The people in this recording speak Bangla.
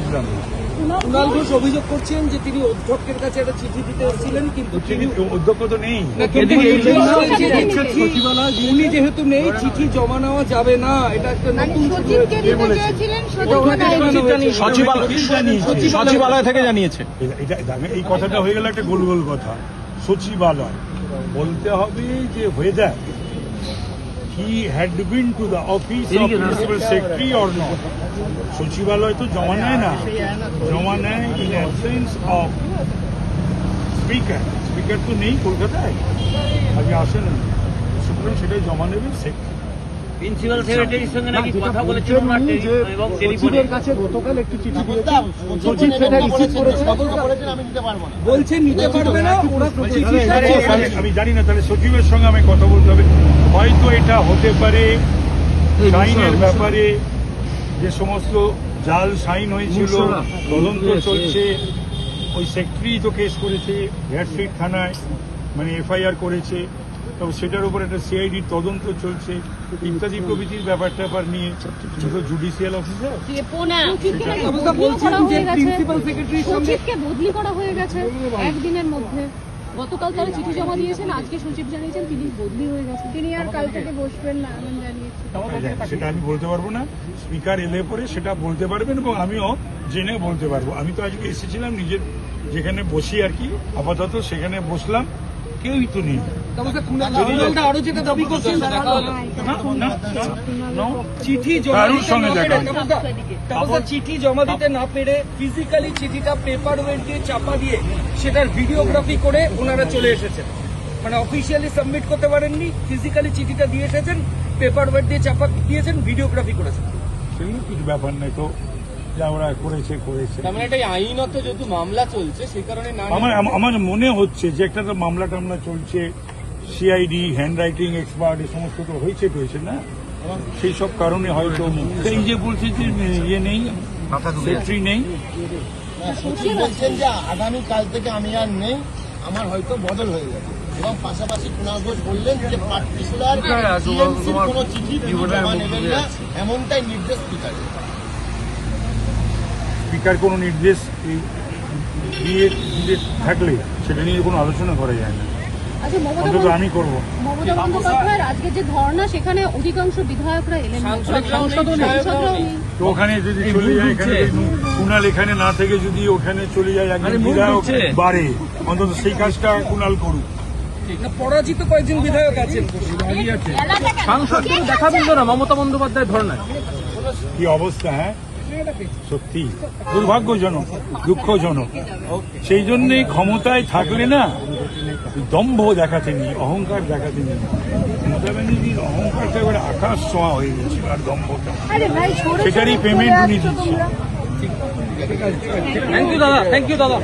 বুঝলাম না। কুণাল ঘোষ অভিযোগ করছেন যে তিনি অধ্যক্ষের কাছে একটা চিঠি দিতে এসেছিলেন, কিন্তু অধ্যক্ষ তো নেই, উনি যেহেতু নেই চিঠি জমা নেওয়া যাবে না, এটা একটা নতুন সচিবালয় থেকে জানিয়েছে। এই কথাটা হয়ে গেল একটা গোল গোল কথা। সচিবালয় বলতে হবে যে হয়ে যায় he had been to the office of principal secretary or not. সচিবালয় তো জমা নেয় না, জমা নেয় in absence of speaker. Speaker তো নেই কলকাতায়, আগে আসেন, সুতরাং সেটাই জমা নেবে সেক্রেটারি। প্রিন্সিপাল সেক্রেটারির সঙ্গে নাকি কথা বলেছেন এবং টেলিফোনের কাছে গতকাল একটি চিঠি দিয়েছেন, সচিব সেটা রিসিভ করেছে, আমি নিতে পারবো না, বলছেন নিতে পারবে না। আমি জানি না, তাহলে সচিবের সঙ্গে আমি কথা বলতে হবে। হয়তো এটা হতে পারে সাইনের ব্যাপারে যে সমস্ত জাল সাইন হয়েছিল, তদন্ত চলছে, ওই সেক্রেটারি তো কেস করেছে হেয়ারস্ট্রিট থানায়, মানে এফআইআর করেছে, তবে সেটার উপর একটা সিআইডির তদন্ত চলছে ইত্যাদি প্রভৃতির ব্যাপার নিয়ে জুডিশিয়াল অফিসার বলছেন যে প্রিন্সিপাল সেক্রেটারির সঙ্গে বদলি করা হয়ে গেছে একদিনের মধ্যে। গতকাল তারা চিঠি জমা দিয়েছেন, আজকে সচিব জানিয়েছেন তিনি বদলি হয়ে গেছেন, তিনি আর কাল থেকে বসবেন না এমন জানিয়েছেন। সেটা আমি বলতে পারবো না, স্পিকার এলে পরে সেটা বলতে পারবেন এবং আমিও জেনে বলতে পারবো। আমি তো আজকে এসেছিলাম নিজের যেখানে বসি আর কি, আপাতত সেখানে বসলাম, কেউই তো নেই। আরো যেটা দাবি করছেন চিঠি জমা দিতে না পেরে ফিজিক্যালি চিঠিটা পেপার ওয়েট দিয়ে চাপা দিয়ে সেটার ভিডিওগ্রাফি করে ওনারা চলে এসেছেন, মানে অফিসিয়ালি সাবমিট করতে পারেননি, ফিজিক্যালি চিঠিটা দিয়ে এসেছেন, পেপার ওয়েট দিয়ে চাপা দিয়েছেন, ভিডিওগ্রাফি করেছেন। সেগুলো কিছু ব্যাপার নেই তো, যা ওরা করেছে। আইনত যেহেতু মামলা চলছে সেই কারণে আমার মনে হচ্ছে যে একটা তো মামলা টামলা চলছে, সিআইডি হ্যান্ড রাইটিং এক্সপার্ট এই সমস্ত তো হয়েছে না, সেই সব কারণে হয়তো এই যে বলছে যে ইয়ে নেই, সেক্রেটারি নেই, বলছেন যে আগামীকাল থেকে আমি আর নেই, আমার হয়তো বদল হয়ে গেছে। এবং পাশাপাশি কুণাল ঘোষ বললেন যে পার্টিকুলার কোনো চিঠি জমা নেবেন না, এমনটাই নির্দেশ স্পিকারের। স্পিকার কোনো নির্দেশ দিয়ে থাকলে সেটা নিয়ে কোনো আলোচনা করা যায় না, অন্তত আমি করবো। মমতা বন্দ্যোপাধ্যায়ের আজকে যে ধর্ণা, সেখানে অধিকাংশ বিধায়করা এলেন, তো ওখানে যদি চলে যায়, এখানে কুণাল এখানে না থেকে যদি ওখানে চলে যায়, একজন বিধায়ক বাড়ে, অন্তত সেই কাজটা কুণাল করুক। পরাজিত কয়েকজন বিধায়ক আছেন, সাংসদ দেখাবেন না মমতা বন্দ্যোপাধ্যায়ের ধর্নায়। কি অবস্থা, হ্যাঁ সত্যি দুর্ভাগ্যজনক, দুঃখজনক। সেই জন্যই ক্ষমতায় থাকলে না দম্ভ দেখাতে নেই, অহংকার দেখাতে নেই। মমতা ব্যানার্জির অহংকারটা এবারে আকাশ ছোঁয়া হয়ে গেছিল, আর দম্ভটা সেটারই পেমেন্ট উনি দিচ্ছে। থ্যাংক ইউ দাদা।